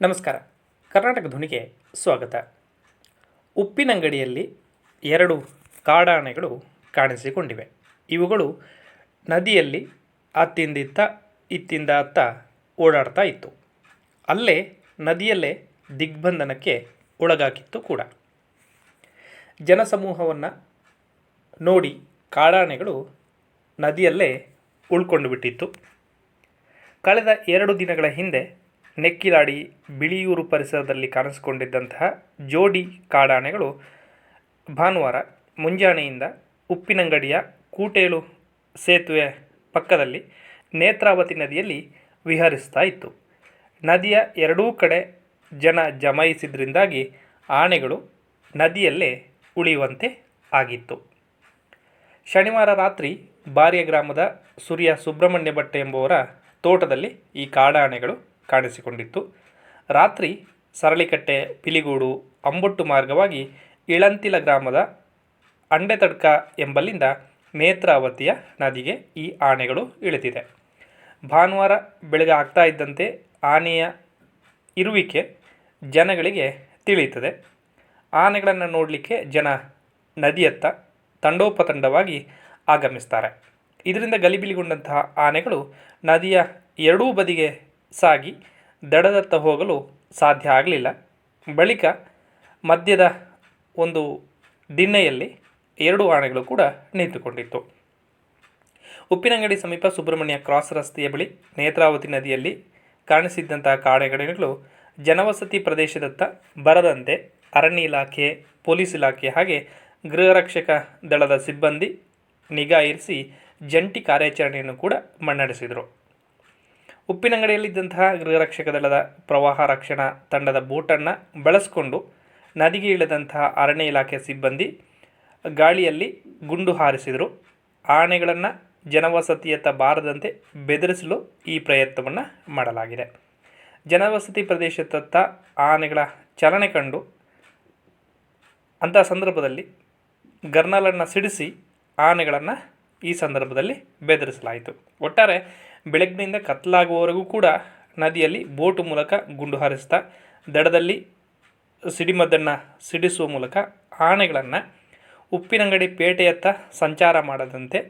ನಮಸ್ಕಾರ. ಕರ್ನಾಟಕ ಧ್ವನಿಗೆ ಸ್ವಾಗತ. ಉಪ್ಪಿನಂಗಡಿಯಲ್ಲಿ 2 ಕಾಡಾನೆಗಳು ಕಾಣಿಸಿಕೊಂಡಿವೆ. ಇವುಗಳು ನದಿಯಲ್ಲಿ ಅತ್ತಿಂದಿತ್ತ ಇತ್ತಿಂದ ಅತ್ತ ಓಡಾಡ್ತಾ ಇತ್ತು. ಅಲ್ಲೇ ನದಿಯಲ್ಲೇ ದಿಗ್ಬಂಧನಕ್ಕೆ ಒಳಗಾಕಿತ್ತು ಕೂಡ. ಜನಸಮೂಹವನ್ನು ನೋಡಿ ಕಾಡಾನೆಗಳು ನದಿಯಲ್ಲೇ ಉಳ್ಕೊಂಡು ಬಿಟ್ಟಿತ್ತು. ಕಳೆದ 2 ದಿನಗಳ ಹಿಂದೆ ನೆಕ್ಕಿಲಾಡಿ ಬಿಳಿಯೂರು ಪರಿಸರದಲ್ಲಿ ಕಾಣಿಸಿಕೊಂಡಿದ್ದಂತಹ ಜೋಡಿ ಕಾಡಾನೆಗಳು ಭಾನುವಾರ ಮುಂಜಾನೆಯಿಂದ ಉಪ್ಪಿನಂಗಡಿಯ ಕೂಟೇಲು ಸೇತುವೆ ಪಕ್ಕದಲ್ಲಿ ನೇತ್ರಾವತಿ ನದಿಯಲ್ಲಿ ವಿಹರಿಸ್ತಾ ಇತ್ತು. ನದಿಯ ಎರಡೂ ಕಡೆ ಜನ ಜಮಾಯಿಸಿದ್ರಿಂದಾಗಿ ಆನೆಗಳು ನದಿಯಲ್ಲೇ ಉಳಿಯುವಂತೆ ಆಗಿತ್ತು. ಶನಿವಾರ ರಾತ್ರಿ ಬಾರಿಯ ಗ್ರಾಮದ ಸೂರ್ಯ ಸುಬ್ರಹ್ಮಣ್ಯ ಭಟ್ ಎಂಬುವರ ತೋಟದಲ್ಲಿ ಈ ಕಾಡಾನೆಗಳು ಕಾಣಿಸಿಕೊಂಡಿತ್ತು. ರಾತ್ರಿ ಸರಳಿಕಟ್ಟೆ, ಪಿಲಿಗೂಡು, ಅಂಬೊಟ್ಟು ಮಾರ್ಗವಾಗಿ ಇಳಂತಿಲ ಗ್ರಾಮದ ಅಂಡೆತಡ್ಕ ಎಂಬಲ್ಲಿಂದ ನೇತ್ರಾವತಿಯ ನದಿಗೆ ಈ ಆನೆಗಳು ಇಳಿದಿದೆ. ಭಾನುವಾರ ಬೆಳಗ್ಗೆ ಆಗ್ತಾ ಇದ್ದಂತೆ ಆನೆಯ ಇರುವಿಕೆ ಜನಗಳಿಗೆ ತಿಳಿಯುತ್ತದೆ. ಆನೆಗಳನ್ನು ನೋಡಲಿಕ್ಕೆ ಜನ ನದಿಯತ್ತ ತಂಡೋಪತಂಡವಾಗಿ ಆಗಮಿಸ್ತಾರೆ. ಇದರಿಂದ ಗಲಿಬಿಲಿಗೊಂಡಂತಹ ಆನೆಗಳು ನದಿಯ ಎರಡೂ ಬದಿಗೆ ಸಾಗಿ ದಡದತ್ತ ಹೋಗಲು ಸಾಧ್ಯ ಆಗಲಿಲ್ಲ. ಬಳಿಕ ಮಧ್ಯದ ಒಂದು ದಿಣ್ಣೆಯಲ್ಲಿ 2 ಆನೆಗಳು ಕೂಡ ನಿಂತುಕೊಂಡಿತ್ತು. ಉಪ್ಪಿನಂಗಡಿ ಸಮೀಪ ಸುಬ್ರಹ್ಮಣ್ಯ ಕ್ರಾಸ್ ರಸ್ತೆಯ ಬಳಿ ನೇತ್ರಾವತಿ ನದಿಯಲ್ಲಿ ಕಾಣಿಸಿದ್ದಂತಹ ಕಾಡಾನೆಗಳು ಜನವಸತಿ ಪ್ರದೇಶದತ್ತ ಬರದಂತೆ ಅರಣ್ಯ ಇಲಾಖೆ, ಪೊಲೀಸ್ ಇಲಾಖೆ ಹಾಗೆ ಗೃಹರಕ್ಷಕ ದಳದ ಸಿಬ್ಬಂದಿ ನಿಗಾ ಇರಿಸಿ ಜಂಟಿ ಕಾರ್ಯಾಚರಣೆಯನ್ನು ಕೂಡ ಮುನ್ನಡೆಸಿದರು. ಉಪ್ಪಿನಂಗಡಿಯಲ್ಲಿದ್ದಂತಹ ಗೃಹರಕ್ಷಕ ದಳದ ಪ್ರವಾಹ ರಕ್ಷಣಾ ತಂಡದ ಬೋಟನ್ನು ಬಳಸಿಕೊಂಡು ನದಿಗೆ ಇಳಿದಂತಹ ಅರಣ್ಯ ಇಲಾಖೆ ಸಿಬ್ಬಂದಿ ಗಾಳಿಯಲ್ಲಿ ಗುಂಡು ಹಾರಿಸಿದರು. ಆನೆಗಳನ್ನು ಜನವಸತಿಯತ್ತ ಬಾರದಂತೆ ಬೆದರಿಸಲು ಈ ಪ್ರಯತ್ನವನ್ನು ಮಾಡಲಾಗಿದೆ. ಜನವಸತಿ ಪ್ರದೇಶದತ್ತ ಆನೆಗಳ ಚಲನೆ ಕಂಡು ಅಂಥ ಸಂದರ್ಭದಲ್ಲಿ ಗರ್ನಲನ್ನು ಸಿಡಿಸಿ ಆನೆಗಳನ್ನು ಈ ಸಂದರ್ಭದಲ್ಲಿ ಬೆದರಿಸಲಾಯಿತು. ಒಟ್ಟಾರೆ ಬೆಳಗ್ಗಿನಿಂದ ಕತ್ತಲಾಗುವವರೆಗೂ ಕೂಡ ನದಿಯಲ್ಲಿ ಬೋಟು ಮೂಲಕ ಗುಂಡು ಹಾರಿಸ್ತಾ ದಡದಲ್ಲಿ ಸಿಡಿಮದ್ದನ್ನು ಸಿಡಿಸುವ ಮೂಲಕ ಆನೆಗಳನ್ನು ಉಪ್ಪಿನಂಗಡಿ ಪೇಟೆಯತ್ತ ಸಂಚಾರ ಮಾಡದಂತೆ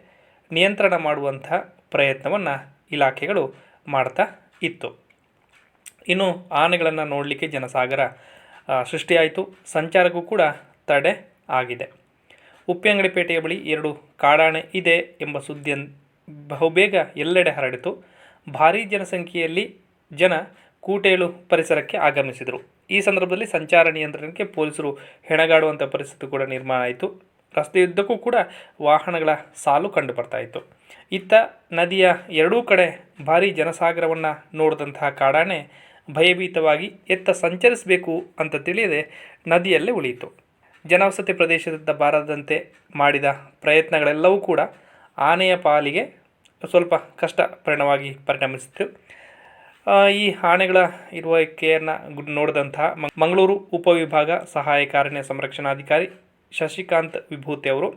ನಿಯಂತ್ರಣ ಮಾಡುವಂತಹ ಪ್ರಯತ್ನವನ್ನು ಇಲಾಖೆಗಳು ಮಾಡ್ತಾ ಇತ್ತು. ಇನ್ನು ಆನೆಗಳನ್ನು ನೋಡಲಿಕ್ಕೆ ಜನಸಾಗರ ಸೃಷ್ಟಿಯಾಯಿತು. ಸಂಚಾರಕ್ಕೂ ಕೂಡ ತಡೆ ಆಗಿದೆ. ಉಪ್ಪಿನಂಗಡಿ ಪೇಟೆಯ ಬಳಿ 2 ಕಾಡಾನೆ ಇದೆ ಎಂಬ ಸುದ್ದಿ ಬಹುಬೇಗ ಎಲ್ಲೆಡೆ ಹರಡಿತು. ಭಾರೀ ಜನಸಂಖ್ಯೆಯಲ್ಲಿ ಜನ ಕೂಟೇಲು ಪರಿಸರಕ್ಕೆ ಆಗಮಿಸಿದರು. ಈ ಸಂದರ್ಭದಲ್ಲಿ ಸಂಚಾರ ನಿಯಂತ್ರಣಕ್ಕೆ ಪೊಲೀಸರು ಹೆಣಗಾಡುವಂಥ ಪರಿಸ್ಥಿತಿ ಕೂಡ ನಿರ್ಮಾಣ ಆಯಿತು. ರಸ್ತೆಯುದ್ದಕ್ಕೂ ಕೂಡ ವಾಹನಗಳ ಸಾಲು ಕಂಡು ಬರ್ತಾ ಇತ್ತು. ಇತ್ತ ನದಿಯ ಎರಡೂ ಕಡೆ ಭಾರೀ ಜನಸಾಗರವನ್ನು ನೋಡಿದಂತಹ ಕಾಡಾನೆ ಭಯಭೀತವಾಗಿ ಎತ್ತ ಸಂಚರಿಸಬೇಕು ಅಂತ ತಿಳಿಯದೆ ನದಿಯಲ್ಲೇ ಉಳಿಯಿತು. ಜನವಸತಿ ಪ್ರದೇಶದಿಂದ ಬಾರದಂತೆ ಮಾಡಿದ ಪ್ರಯತ್ನಗಳೆಲ್ಲವೂ ಕೂಡ ಆನೆಯ ಪಾಲಿಗೆ ಸ್ವಲ್ಪ ಕಷ್ಟಪೂರ್ಣವಾಗಿ ಪರಿಣಮಿಸಿತು. ಈ ಆನೆಗಳ ಇರುವಿಕೆಯನ್ನು ನೋಡಿದಂತಹ ಮಂಗಳೂರು ಉಪವಿಭಾಗ ಸಹಾಯಕ ಅರಣ್ಯ ಸಂರಕ್ಷಣಾಧಿಕಾರಿ ಶಶಿಕಾಂತ್ ವಿಭೂತಿ ಅವರು,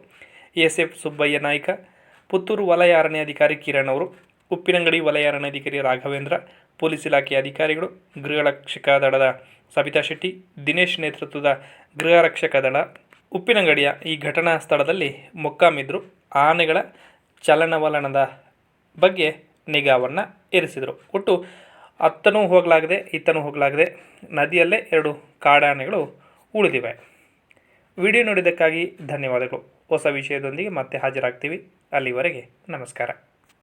SF ಸುಬ್ಬಯ್ಯ ನಾಯ್ಕ, ಪುತ್ತೂರು ವಲಯ ಅರಣ್ಯಾಧಿಕಾರಿ ಕಿರಣ್ ಅವರು, ಉಪ್ಪಿನಂಗಡಿ ವಲಯ ಅರಣ್ಯಾಧಿಕಾರಿ ರಾಘವೇಂದ್ರ, ಪೊಲೀಸ್ ಇಲಾಖೆಯ ಅಧಿಕಾರಿಗಳು, ಗೃಹರಕ್ಷಕ ದಳದ ಸಬಿತಾ ಶೆಟ್ಟಿ, ದಿನೇಶ್ ನೇತೃತ್ವದ ಗೃಹರಕ್ಷಕ ದಳ ಉಪ್ಪಿನಂಗಡಿಯ ಈ ಘಟನಾ ಸ್ಥಳದಲ್ಲಿ ಮೊಕ್ಕಾಮಿದ್ರು ಆನೆಗಳ ಚಲನವಲನದ ಬಗ್ಗೆ ನಿಗಾವನ್ನು ಇರಿಸಿದರು. ಒಟ್ಟು ಅತ್ತನೂ ಹೋಗಲಾಗದೆ ಇತ್ತನೂ ಹೋಗಲಾಗದೆ ನದಿಯಲ್ಲೇ 2 ಕಾಡಾನೆಗಳು ಉಳಿದಿವೆ. ವಿಡಿಯೋ ನೋಡಿದ್ದಕ್ಕಾಗಿ ಧನ್ಯವಾದಗಳು. ಹೊಸ ವಿಷಯದೊಂದಿಗೆ ಮತ್ತೆ ಹಾಜರಾಗ್ತೀವಿ. ಅಲ್ಲಿವರೆಗೆ ನಮಸ್ಕಾರ.